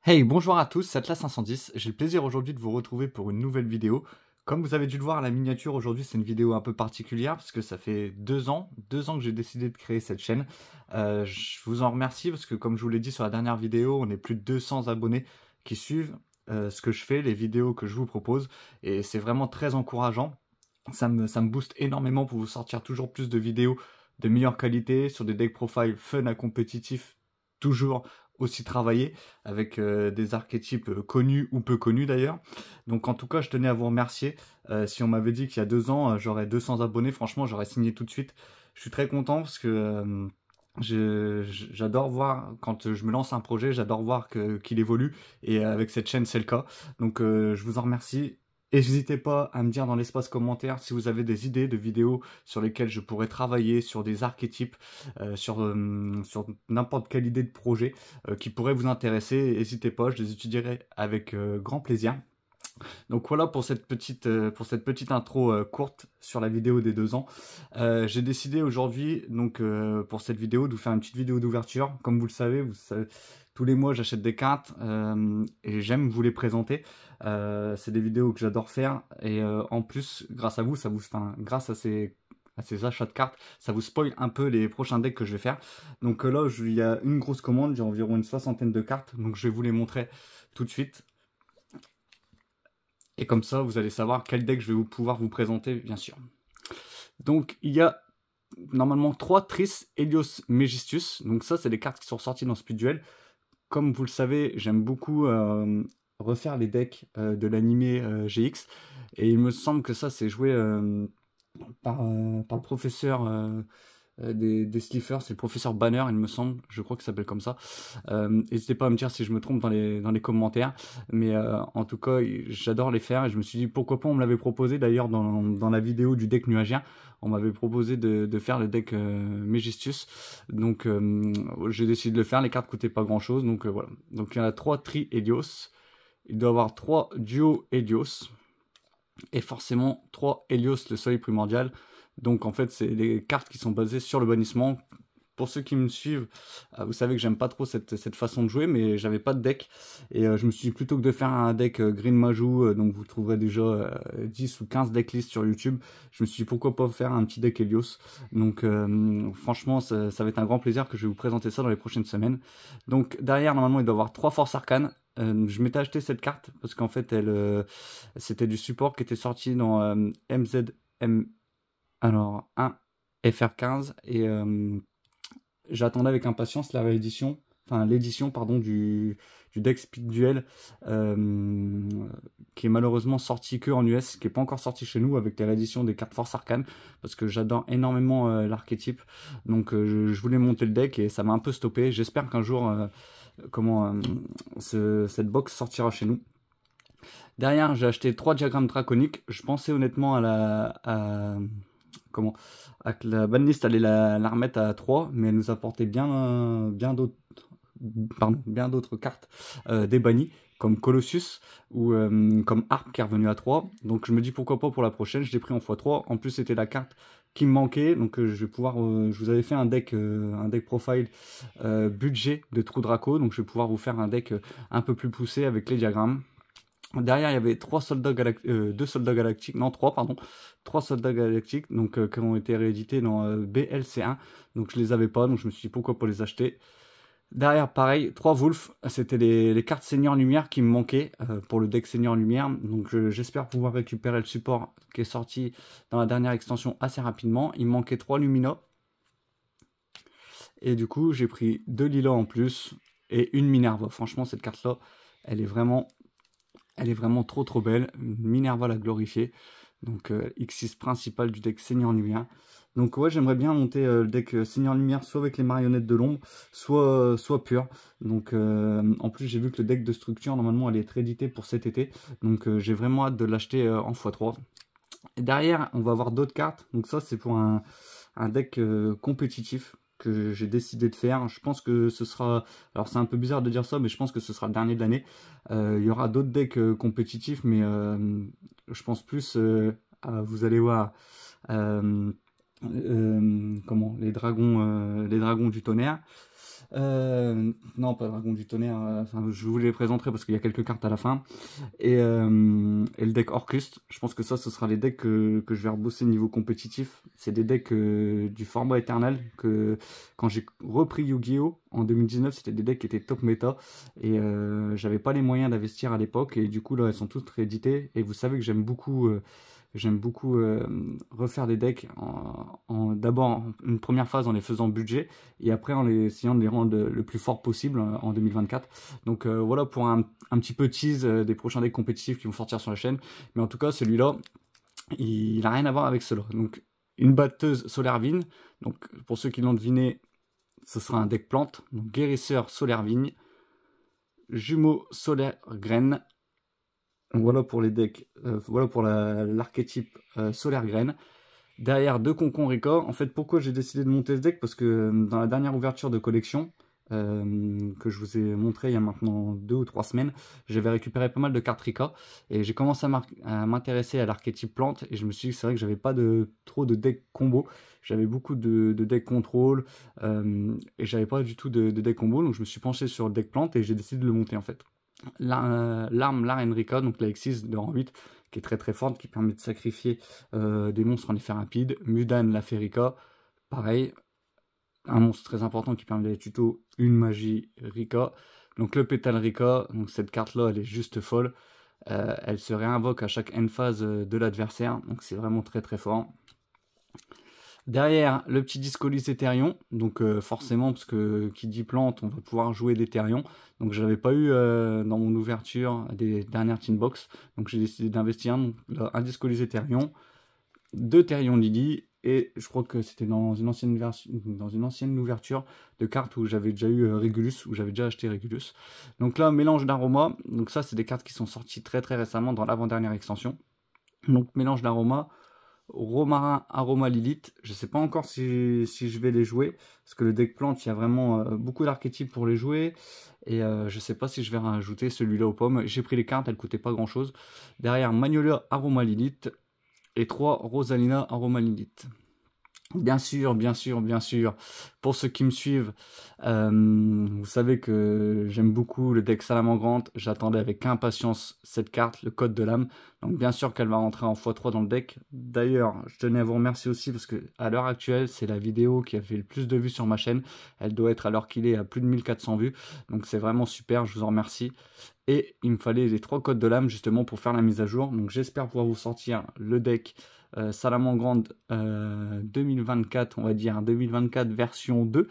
Hey, bonjour à tous, c'est Atlas510. J'ai le plaisir aujourd'hui de vous retrouver pour une nouvelle vidéo. Comme vous avez dû le voir à la miniature, aujourd'hui c'est une vidéo un peu particulière parce que ça fait 2 ans que j'ai décidé de créer cette chaîne. Je vous en remercie parce que comme je vous l'ai dit sur la dernière vidéo, on est plus de 200 abonnés qui suivent ce que je fais, les vidéos que je vous propose, et c'est vraiment très encourageant. Ça me booste énormément pour vous sortir toujours plus de vidéos de meilleure qualité sur des deck profiles fun à compétitif, toujours aussi travaillés, avec des archétypes connus ou peu connus d'ailleurs. Donc en tout cas, je tenais à vous remercier. Si on m'avait dit qu'il y a 2 ans, j'aurais 200 abonnés, franchement, j'aurais signé tout de suite. Je suis très content parce que j'adore voir, quand je me lance un projet, j'adore voir qu'il évolue. Et avec cette chaîne, c'est le cas. Donc je vous en remercie. Et n'hésitez pas à me dire dans l'espace commentaire si vous avez des idées de vidéos sur lesquelles je pourrais travailler, sur des archétypes, sur n'importe quelle idée de projet qui pourrait vous intéresser. N'hésitez pas, je les étudierai avec grand plaisir. Donc voilà pour cette petite intro courte sur la vidéo des 2 ans. J'ai décidé aujourd'hui, donc pour cette vidéo, de vous faire une petite vidéo d'ouverture. Comme vous le savez, tous les mois j'achète des cartes et j'aime vous les présenter. C'est des vidéos que j'adore faire et en plus, grâce à vous, grâce à ces achats de cartes, ça vous spoil un peu les prochains decks que je vais faire. Donc là, il y a une grosse commande, j'ai environ une soixantaine de cartes, donc je vais vous les montrer tout de suite. Et comme ça, vous allez savoir quel deck je vais pouvoir vous présenter, bien sûr. Donc, il y a normalement 3 Triss Helios Megistius. Donc ça, c'est les cartes qui sont sorties dans Speed Duel. Comme vous le savez, j'aime beaucoup refaire les decks de l'animé GX. Et il me semble que ça, c'est joué par le professeur des Sliffers, c'est le professeur Banner, il me semble, je crois que ça s'appelle comme ça. N'hésitez pas à me dire si je me trompe dans les commentaires, mais en tout cas, j'adore les faire et je me suis dit pourquoi pas, on me l'avait proposé d'ailleurs dans la vidéo du deck nuagien, on m'avait proposé de faire le deck Megistius, donc j'ai décidé de le faire, les cartes coûtaient pas grand chose, donc voilà. Donc il y en a 3 Tri Helios, il doit y avoir 3 Duo Helios, et forcément 3 Helios, le soleil primordial. Donc en fait, c'est les cartes qui sont basées sur le bannissement. Pour ceux qui me suivent, vous savez que j'aime pas trop cette façon de jouer, mais j'avais pas de deck. Et je me suis dit, plutôt que de faire un deck Green Majou, donc vous trouverez déjà 10 ou 15 decklists sur YouTube, je me suis dit pourquoi pas faire un petit deck Helios. Donc franchement, ça va être un grand plaisir que je vais vous présenter ça dans les prochaines semaines. Donc derrière, normalement, il doit y avoir 3 forces arcanes. Je m'étais acheté cette carte parce qu'en fait, c'était du support qui était sorti dans MZM alors 1 FR15 et j'attendais avec impatience la réédition, enfin l'édition pardon du deck Speed Duel qui est malheureusement sorti que en US, qui est pas encore sorti chez nous avec la réédition des cartes Force Arcane parce que j'adore énormément l'archétype, donc je voulais monter le deck et ça m'a un peu stoppé. J'espère qu'un jour cette box sortira chez nous. Derrière, j'ai acheté 3 diagrammes draconiques. Je pensais honnêtement à que la banlist allait la remettre à 3, mais elle nous apportait bien d'autres cartes des bannis, comme Colossus ou comme Harp qui est revenu à 3. Donc je me dis pourquoi pas pour la prochaine, je l'ai pris en x3. En plus, c'était la carte qui me manquait, donc je vais pouvoir. Je vous avais fait un deck profile budget de Trou Draco, donc je vais pouvoir vous faire un deck un peu plus poussé avec les diagrammes. Derrière, il y avait 2 soldats galactiques, non 3 pardon, 3 soldats galactiques, donc qui ont été réédités dans BLC1, donc je les avais pas, donc je me suis dit pourquoi pas les acheter. Derrière, pareil, 3 Wolf, c'était les cartes Seigneur Lumière qui me manquaient pour le deck Seigneur Lumière, donc j'espère pouvoir récupérer le support qui est sorti dans la dernière extension assez rapidement. Il me manquait 3 Lumina, et du coup j'ai pris 2 Lilas en plus, et une Minerva. Franchement, cette carte-là, elle est vraiment trop belle. Minerva l'a glorifiée. Donc X6 principal du deck Seigneur Lumière. Donc ouais, j'aimerais bien monter le deck Seigneur Lumière soit avec les marionnettes de l'ombre, soit pur. Donc en plus j'ai vu que le deck de structure normalement allait être édité pour cet été. Donc j'ai vraiment hâte de l'acheter en x3. Et derrière on va avoir d'autres cartes. Donc ça c'est pour un deck compétitif que j'ai décidé de faire. Je pense que ce sera, alors c'est un peu bizarre de dire ça, mais je pense que ce sera le dernier de l'année. Il y aura d'autres decks compétitifs, mais je pense plus vous allez voir comment les dragons du tonnerre. Non, pas Dragon du Tonnerre. Enfin, je vous les présenterai parce qu'il y a quelques cartes à la fin. Et le deck Orcust. Je pense que ça, ce sera les decks que je vais rebosser niveau compétitif. C'est des decks du format éternel que quand j'ai repris Yu-Gi-Oh! En 2019, c'était des decks qui étaient top méta. Et j'avais pas les moyens d'investir à l'époque. Et du coup, là, elles sont toutes rééditées. Et vous savez que j'aime beaucoup. J'aime beaucoup refaire des decks d'abord une première phase en les faisant budget et après en essayant de les rendre le plus fort possible en 2024. Donc voilà pour un petit peu tease des prochains decks compétitifs qui vont sortir sur la chaîne. Mais en tout cas, celui-là, il n'a rien à voir avec cela. Donc une batteuse solaire vigne. Donc pour ceux qui l'ont deviné, ce sera un deck plante. Donc guérisseur solaire vigne, jumeau solaire graine. Voilà pour les decks, voilà pour l'archétype solaire graine. Derrière, deux concons Rika. En fait, pourquoi j'ai décidé de monter ce deck? Parce que dans la dernière ouverture de collection, que je vous ai montré il y a maintenant 2 ou 3 semaines, j'avais récupéré pas mal de cartes Rika. Et j'ai commencé à m'intéresser à l'archétype plante. Et je me suis dit que c'est vrai que j'avais pas trop de decks combo. J'avais beaucoup de decks contrôle. Et j'avais pas du tout de deck combo. Donc je me suis penché sur le deck plante et j'ai décidé de le monter en fait. L'arme Larenrika, donc la X6 de rang 8, qui est très très forte, qui permet de sacrifier des monstres en effet rapide. Mudan la Ferrika, pareil, un monstre très important qui permet d'aller tuto une magie Rika. Donc le Pétale Rika, donc cette carte là elle est juste folle. Elle se réinvoque à chaque end phase de l'adversaire, donc c'est vraiment très très fort. Derrière, le petit Discolis Eterion, donc forcément, parce que qui dit plante, on va pouvoir jouer d'Eterion. Donc je l'avais pas eu dans mon ouverture des dernières Teen Box, donc j'ai décidé d'investir un Discolis Eterion, 2 Therion Lily, et je crois que c'était dans une ancienne ouverture de cartes où j'avais déjà eu Regulus, où j'avais déjà acheté Regulus. Donc là, mélange d'aromas, donc ça c'est des cartes qui sont sorties très très récemment dans l'avant-dernière extension. Donc mélange d'aromas, Romarin, Aroma Lilith, je sais pas encore si je vais les jouer, parce que le deck plante, il y a vraiment beaucoup d'archétypes pour les jouer, et je sais pas si je vais rajouter celui-là aux pommes. J'ai pris les cartes, elles coûtaient pas grand chose. Derrière, Magnolia, Aroma Lilith, et 3 Rosalina, Aroma Lilith. Bien sûr, bien sûr, bien sûr, pour ceux qui me suivent, vous savez que j'aime beaucoup le deck Salamandre. J'attendais avec impatience cette carte, le code de l'âme. Donc bien sûr qu'elle va rentrer en x3 dans le deck. D'ailleurs, je tenais à vous remercier aussi parce que à l'heure actuelle, c'est la vidéo qui a fait le plus de vues sur ma chaîne. Elle doit être à l'heure qu'il est à plus de 1400 vues. Donc c'est vraiment super, je vous en remercie. Et il me fallait les 3 codes de l'âme justement pour faire la mise à jour. Donc j'espère pouvoir vous sortir le deck Salamandre 2024, on va dire 2024 version 2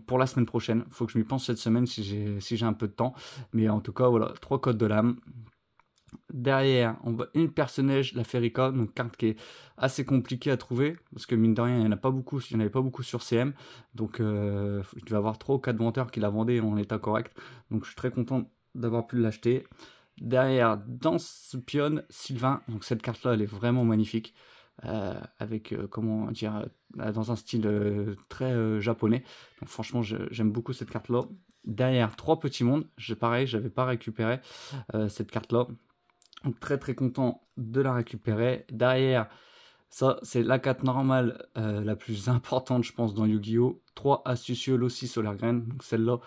pour la semaine prochaine. Il faut que je m'y pense cette semaine si j'ai un peu de temps. Mais en tout cas, voilà, 3 codes de l'âme. Derrière, on voit une personnage, la Ferrika, donc carte qui est assez compliquée à trouver, parce que mine de rien, il n'y en a pas beaucoup, il n'y en avait pas beaucoup sur CM, donc je vais avoir 3 ou 4 vendeurs qui la vendaient en état correct, donc je suis très content d'avoir pu l'acheter. Derrière, Danspion Sylvain, donc cette carte-là, elle est vraiment magnifique, avec, comment dire, dans un style très japonais, donc franchement, j'aime beaucoup cette carte-là. Derrière, 3 petits mondes, pareil, j'avais pas récupéré cette carte-là. Très très content de la récupérer. Derrière, ça c'est la carte normale la plus importante je pense dans Yu-Gi-Oh! 3 astucieux Lossi Solaire Graine. Donc celle-là,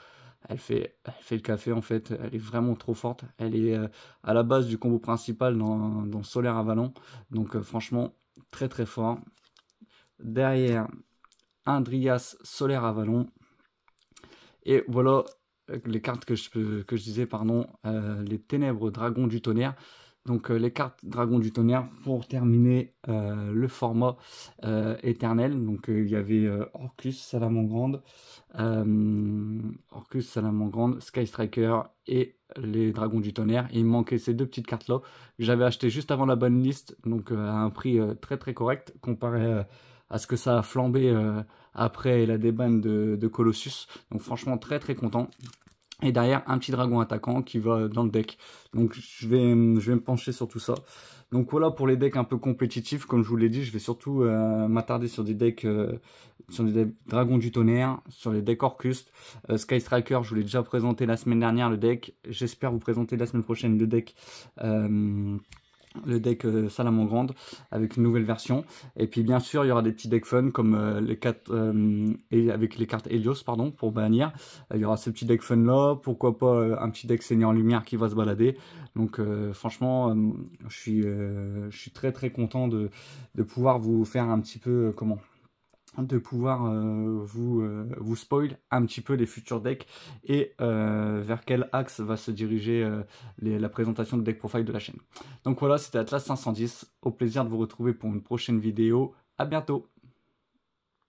elle fait le café en fait. Elle est vraiment trop forte. Elle est à la base du combo principal dans Solaire Avalon. Donc franchement, très très fort. Derrière, un Dryas Solaire Avalon. Et voilà les cartes que je disais, pardon, les Ténèbres Dragons du Tonnerre. Donc les cartes Dragons du Tonnerre pour terminer le format éternel. Donc il y avait Orcus, Salamandre, Sky Striker et les Dragons du Tonnerre. Et il me manquait ces 2 petites cartes là que j'avais acheté juste avant la bonne liste, donc à un prix très très correct comparé à ce que ça a flambé après la déban de Colossus. Donc franchement très très content. Et derrière, un petit dragon attaquant qui va dans le deck. Donc je vais me pencher sur tout ça. Donc voilà pour les decks un peu compétitifs. Comme je vous l'ai dit, je vais surtout m'attarder sur des decks Dragons du Tonnerre, sur les decks Orcust. Sky Striker, je vous l'ai déjà présenté la semaine dernière le deck. J'espère vous présenter la semaine prochaine le deck le deck Salamandre avec une nouvelle version. Et puis bien sûr, il y aura des petits decks fun comme les 4 et avec les cartes Helios, pardon, pour bannir. Il y aura ce petit deck fun là, pourquoi pas un petit deck Seigneur Lumière qui va se balader. Donc franchement, je suis très très content de pouvoir vous faire un petit peu de pouvoir vous spoil un petit peu les futurs decks et vers quel axe va se diriger la présentation de deck profile de la chaîne. Donc voilà, c'était Atlas 510, au plaisir de vous retrouver pour une prochaine vidéo, à bientôt.